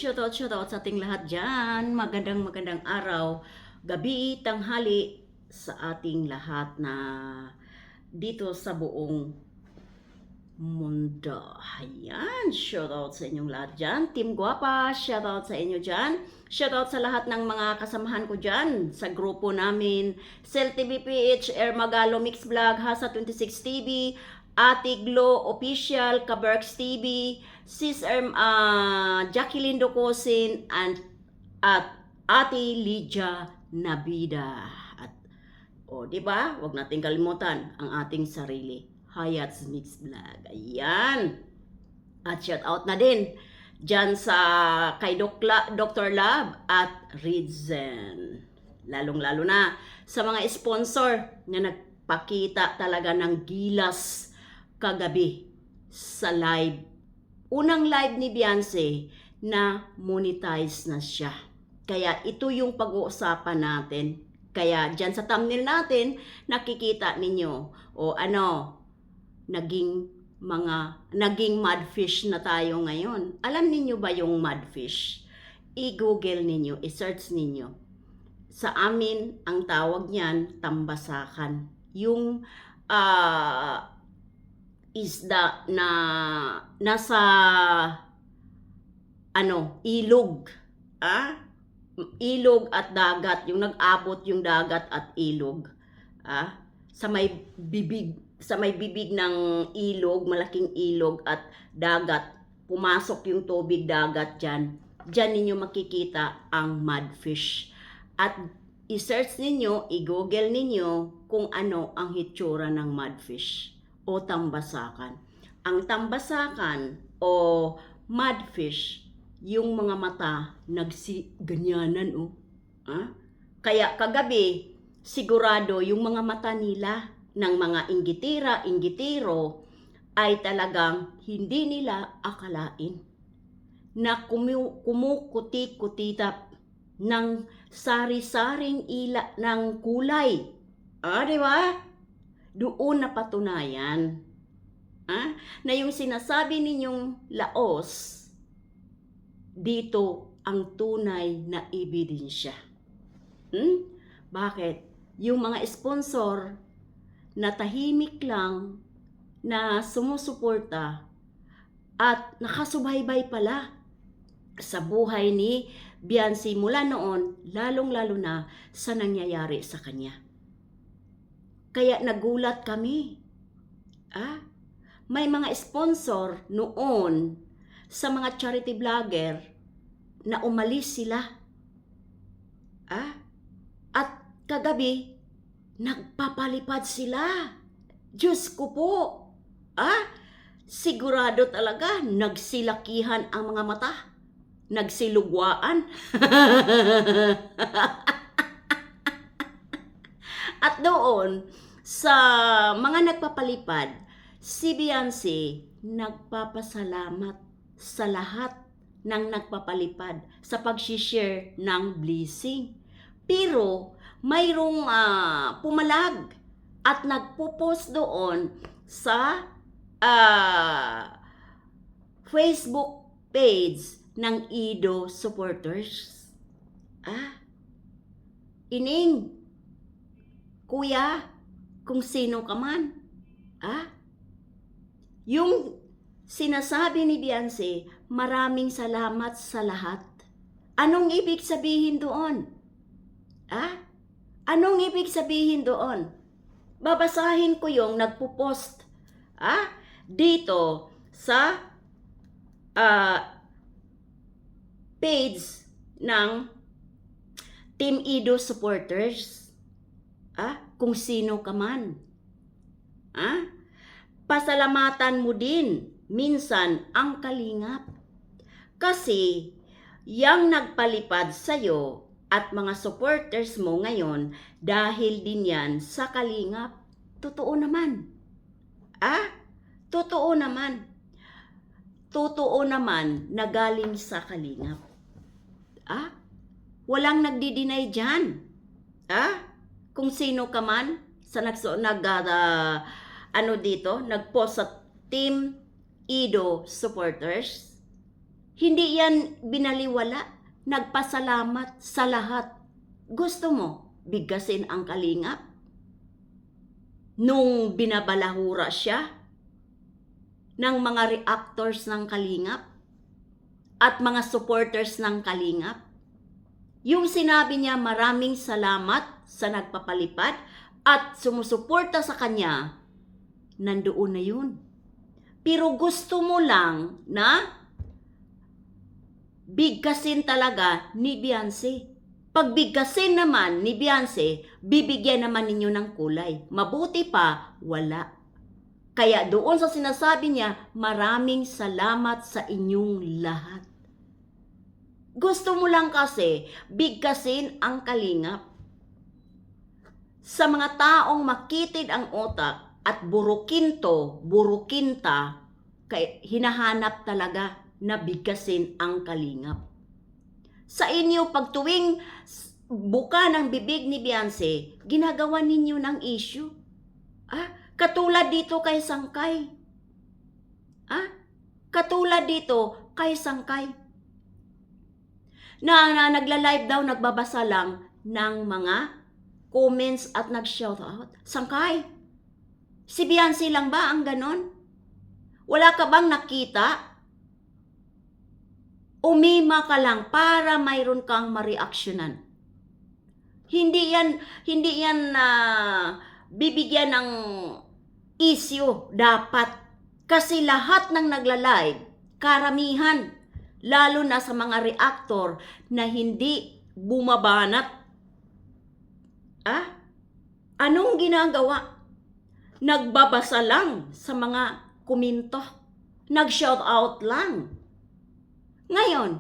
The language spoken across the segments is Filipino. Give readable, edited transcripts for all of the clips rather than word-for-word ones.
Shoutout sa ating lahat dyan. Magandang araw, gabi, tanghali sa ating lahat na dito sa buong mundo. Ayan, shoutout sa inyong lahat dyan. Team Guapa, shoutout sa inyo dyan. Shoutout sa lahat ng mga kasamahan ko dyan sa grupo namin. Cell TV PH, Air Magalo Mix Vlog, Hasa 26 TV, Ate Glo Official, Kaberks TV, Sis Jacqueline Docosin, at Ate Lydia Nabida. At di ba? Huwag nating kalimutan ang ating sarili. Hayat's Mix Vlog. Ayan. At shout out na din dyan sa kay Dr. Lab at Ridzen. Lalong-lalo na sa mga sponsor na nagpakita talaga ng gilas kagabi sa live. Unang live ni Beyonce na monetize na siya. Kaya ito yung pag-uusapan natin. Kaya dyan sa thumbnail natin, nakikita ninyo naging mudfish na tayo ngayon. Alam ninyo ba yung mudfish? I-google ninyo, i-search ninyo. Sa amin, ang tawag niyan, tambasakan. Yung isda na nasa ilog. Ilog at dagat, yung nag-abot yung dagat at ilog. Sa may bibig ng ilog, malaking ilog at dagat, pumasok yung tubig dagat dyan. Dyan ninyo makikita ang mudfish. At i-search ninyo, i-google ninyo kung ano ang hitsura ng mudfish o tambasakan. Ang tambasakan o mudfish, yung mga mata ganyanan Kaya kagabi, sigurado yung mga mata nila ng mga inggitiro ay talagang hindi nila akalain na kumukuti-kutitap ng sari-saring ng kulay. Di ba? Doon napatunayan na yung sinasabi ninyong laos, dito ang tunay na ebidensya. Bakit? Yung mga sponsor na tahimik lang na sumusuporta at nakasubaybay pala sa buhay ni Beyonce mula noon, lalong-lalo na sa nangyayari sa kanya. Kaya nagulat kami. May mga sponsor noon sa mga charity vlogger na umalis sila. At kagabi, nagpapalipad sila. Diyos ko po. Sigurado talaga, nagsilakihan ang mga mata. Nagsilugwaan. At doon, sa mga nagpapalipad, si Beyonce nagpapasalamat sa lahat ng nagpapalipad sa pag-share ng blessing. Pero mayroong pumalag at nagpo-post doon sa Facebook page ng Ido supporters. Ining, kuya, kung sino ka man, yung sinasabi ni Beyonce, maraming salamat sa lahat. Anong ibig sabihin doon? Anong ibig sabihin doon? Babasahin ko yung nagpo-post dito sa page ng Team Ido supporters. Kung sino ka man. Pasalamatan mo din minsan ang kalingap. Kasi yang nagpalipad sa'yo at mga supporters mo ngayon dahil din yan sa kalingap. Totoo naman. Totoo naman. Totoo naman na galing sa kalingap. Walang nagdi-deny dyan. Kung sino ka man sa nagpost sa Team Ido supporters, Hindi yan binaliwala. Nagpasalamat sa lahat. Gusto mo bigkasin ang Kalingap? Nung binabalahura siya ng mga reactors ng Kalingap at mga supporters ng Kalingap, yung sinabi niya maraming salamat sa nagpapalipad at sumusuporta sa kanya, nandoon na yun. Pero gusto mo lang na bigkasin talaga ni Beyonce. Pag bigkasin naman ni Beyonce, bibigyan naman ninyo ng kulay. Mabuti pa, wala. Kaya doon sa sinasabi niya, maraming salamat sa inyong lahat. Gusto mo lang kasi bigkasin ang Kalingap. Sa mga taong makitid ang otak at burukinta, hinahanap talaga na bigkasin ang Kalingap. Sa inyo, pag tuwing buka ng bibig ni Beyonce, ginagawa ninyo ng issue. Katulad dito kay Sangkay. Katulad dito kay Sangkay. Na nagla-live daw, nagbabasa lang ng mga comments at nag-shoutout. Sangkay, si Beyonce lang ba ang ganon? Wala ka bang nakita? Umima ka lang para mayroon kang ma-reactionan. Hindi yan bibigyan ng issue dapat. Kasi lahat ng nagla-live, karamihan, lalo na sa mga reactor na hindi bumabanat. Anong ginagawa? Nagbabasa lang sa mga komento. Nag-shoutout lang. Ngayon,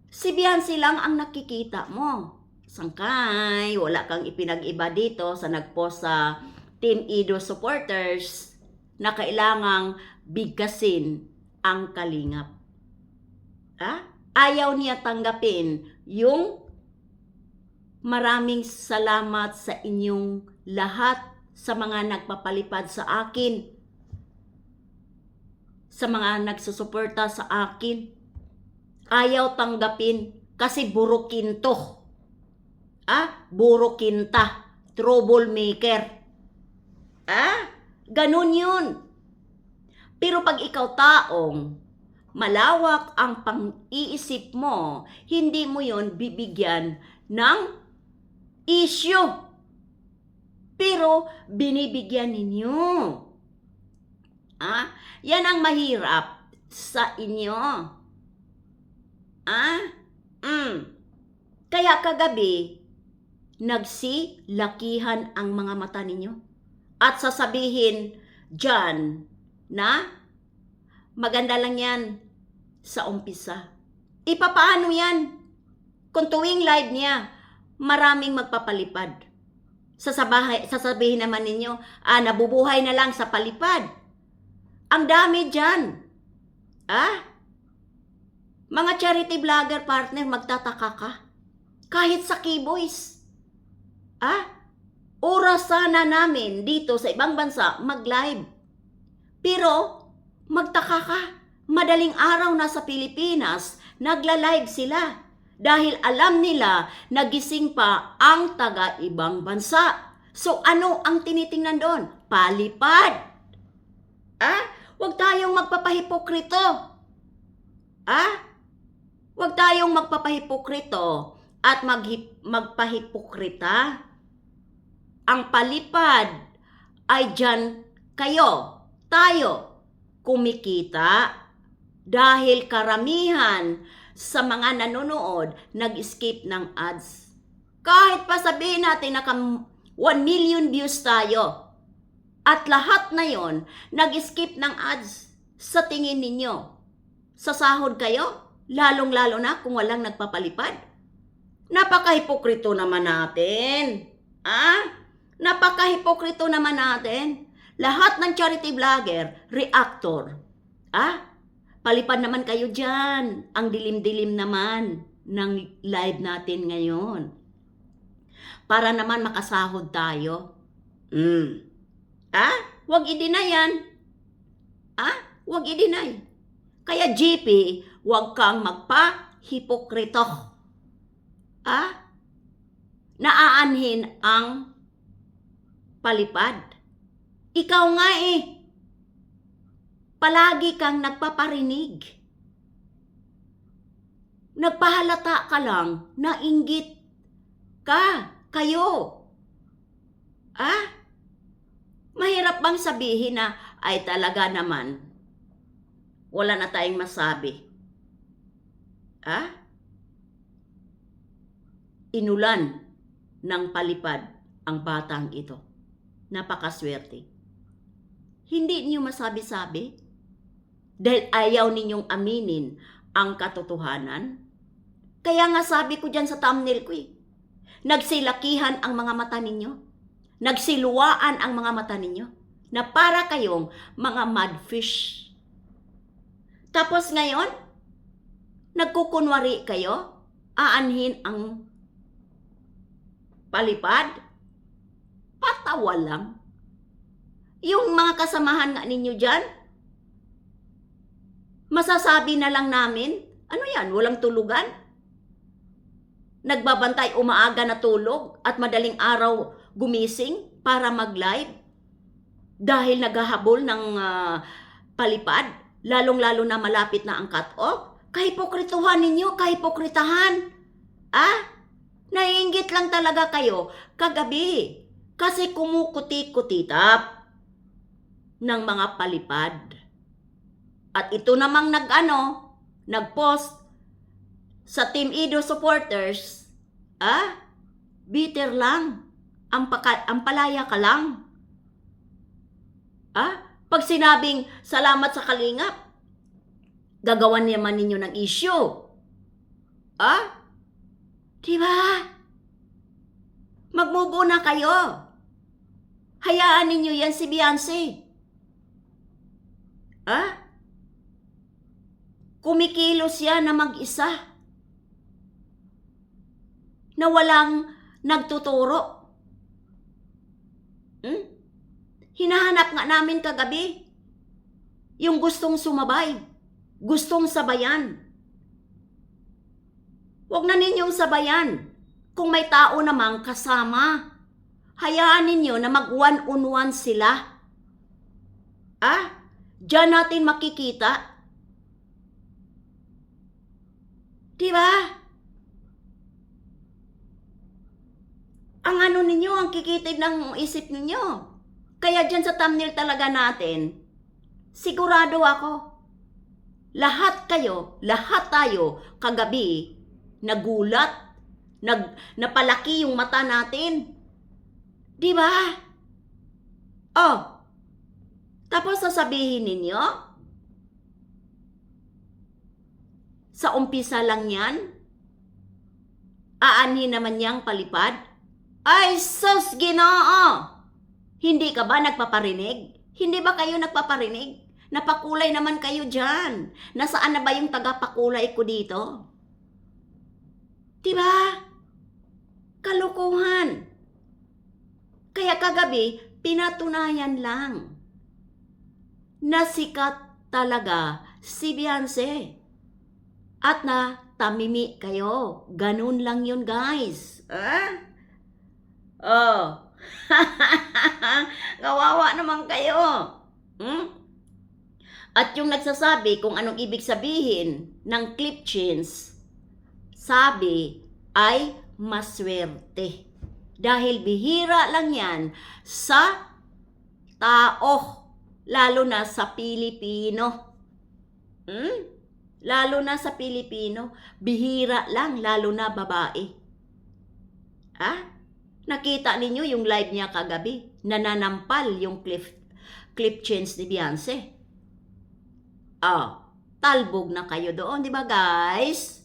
si Beyonce lang ang nakikita mo. Sangkay, wala kang ipinag-iba dito sa nagpost sa Team Ido supporters na kailangang bigkasin ang Kalingap. Ayaw niya tanggapin yung maraming salamat sa inyong lahat sa mga nagpapalipad sa akin, sa mga nagsusuporta sa akin. Ayaw tanggapin kasi burukinto. Burukinta. Troublemaker. Ganun yun. Pero pag ikaw taong malawak ang pang-iisip mo, hindi mo yun bibigyan ng issue. Pero binibigyan ninyo. Yan ang mahirap sa inyo. Kaya kagabi, nagsilakihan ang mga mata ninyo. At sasabihin dyan na maganda lang yan sa umpisa. Ipapaano yan? Kung tuwing live niya, maraming magpapalipad. Sasabihin naman ninyo, nabubuhay na lang sa palipad. Ang dami dyan. Mga charity vlogger partner, magtataka ka. Kahit sa Keyboys. Oras sana namin dito sa ibang bansa mag-live. Pero, magtaka ka. Madaling araw na sa Pilipinas, nagla-live sila. Dahil alam nila, nagising pa ang taga-ibang bansa. So, ano ang tinitingnan doon? Palipad. Huwag tayong magpapahipokrito. Huwag tayong magpapahipokrito at magpahipokrita. Ang palipad ay dyan kayo, tayo, kumikita dahil karamihan sa mga nanonood nag-skip ng ads. Kahit pa sabihin natin na 1 million views tayo at lahat na yon nag-skip ng ads, sa tingin ninyo, sasahod kayo? Lalong-lalo na kung walang nagpapalipad. Napaka-hipokrito naman natin. Napaka-hipokrito naman natin. Lahat ng charity vlogger, reactor. Palipad naman kayo dyan. Ang dilim-dilim naman ng live natin ngayon. Para naman makasahod tayo. Huwag i-deny yan. Huwag i-deny. Kaya GP, huwag kang magpa-hipokrito. Naaanhin ang palipad. Ikaw nga palagi kang nagpaparinig. Nagpahalata ka lang na inggit kayo. Mahirap bang sabihin na ay talaga naman wala na tayong masabi? Inulan ng palipad ang batang ito. Napakaswerte. Hindi niyo masabi-sabi dahil ayaw ninyong aminin ang katotohanan. Kaya nga sabi ko dyan sa thumbnail ko nagsilakihan ang mga mata ninyo. Nagsiluwaan ang mga mata ninyo na para kayong mga mudfish. Tapos ngayon, nagkukunwari kayo, aanhin ang palipad, patawa lang. Yung mga kasamahan nga ninyo dyan, masasabi na lang namin, ano yan, walang tulugan? Nagbabantay, umaaga na tulog at madaling araw gumising para mag-live dahil naghahabol ng palipad, lalong-lalo na malapit na ang cut-off. Kahipokrituhan ninyo, kahipokritahan. Naiinggit lang talaga kayo kagabi kasi kumukuti-kutitap ng mga palipad. At ito namang nag-post sa Team Ido supporters, bitter lang. Ang palaya ka lang. Pag sinabing salamat sa kalingap, gagawan naman ninyo ng issue. Diba? Mag-move on na kayo. Hayaan ninyo yan si Beyonce. Kumikilos yan na mag-isa. Na walang nagtuturo. Hinahanap nga namin kagabi yung gustong sumabay, gustong sabayan. Huwag na ninyong sabayan kung may tao namang kasama. Hayaan ninyo na mag-one-on-one sila. Diyan natin makikita. Diba? Ang ninyo, ang kikitid ng isip ninyo. Kaya dyan sa thumbnail talaga natin, sigurado ako, lahat tayo, kagabi, nagulat, napalaki yung mata natin. Diba? Tapos sasabihin ninyo, sa umpisa lang yan, aanhin naman niyang palipad. Ay, sus, Ginoo! Hindi ka ba nagpaparinig? Hindi ba kayo nagpaparinig? Napakulay naman kayo dyan. Nasaan na ba yung tagapakulay ko dito? Diba? Kalukuhan. Kaya kagabi, pinatunayan lang na sikat talaga si Beyonce. At na tamimi kayo. Ganun lang yun, guys. Kawawa naman kayo. At yung nagsasabi kung anong ibig sabihin ng clip change, sabi ay maswerte. Dahil bihira lang yan sa tao, lalo na sa Pilipino. Lalo na sa Pilipino, bihira lang, lalo na babae. Nakita ninyo yung live niya kagabi, nananampal yung clip change ni Beyonce. Talbog na kayo doon, di ba guys?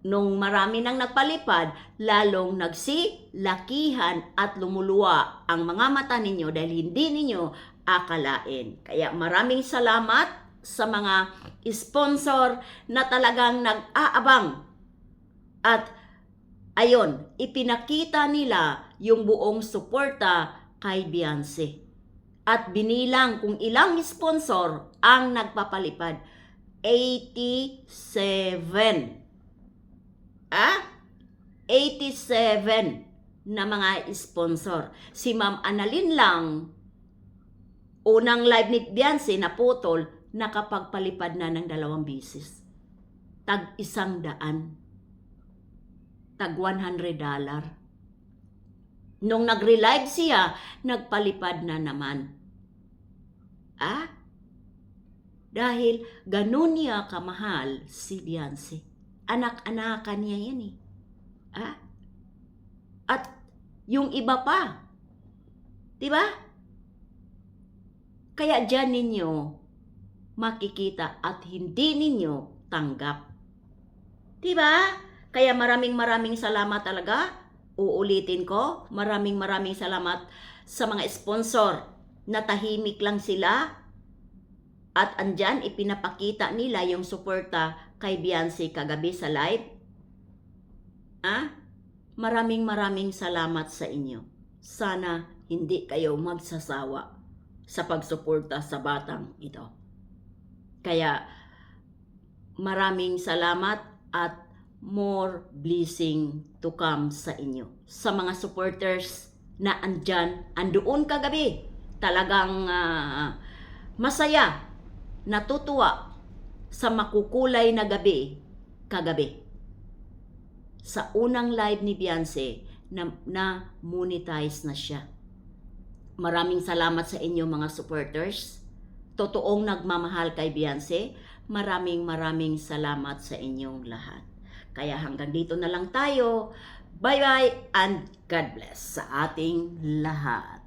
Nung marami nang nagpalipad, lalong nagsilakihan at lumuluwa ang mga mata ninyo dahil hindi ninyo akalain. Kaya maraming salamat sa mga sponsor na talagang nag-aabang. At ayon, ipinakita nila yung buong suporta kay Beyonce. At binilang kung ilang sponsor ang nagpapalipad. 87 na mga sponsor. Si Ma'am Annalyn lang, unang live ni Beyonce na putol, nakapagpalipad na ng 2 beses. Tag $100. Tag $100. Nung nag-relive siya, nagpalipad na naman. Dahil ganun niya kamahal si Beyonce. Anak-anakan niya yan eh. At yung iba pa. Diba? Kaya dyan ninyo makikita at hindi ninyo tanggap. Diba? Kaya maraming salamat talaga. Uulitin ko, maraming salamat sa mga sponsor na tahimik lang sila at andyan ipinapakita nila yung suporta kay Beyonce kagabi sa live. Maraming salamat sa inyo. Sana hindi kayo magsasawa sa pagsuporta sa batang ito. Kaya maraming salamat at more blessing to come sa inyo. Sa mga supporters na andoon kagabi, talagang masaya, natutuwa sa makukulay na gabi kagabi. Sa unang live ni Beyonce na monetize na siya. Maraming salamat sa inyo mga supporters. Totoong nagmamahal kay Beyonce. Maraming salamat sa inyong lahat. Kaya hanggang dito na lang tayo. Bye-bye and God bless sa ating lahat.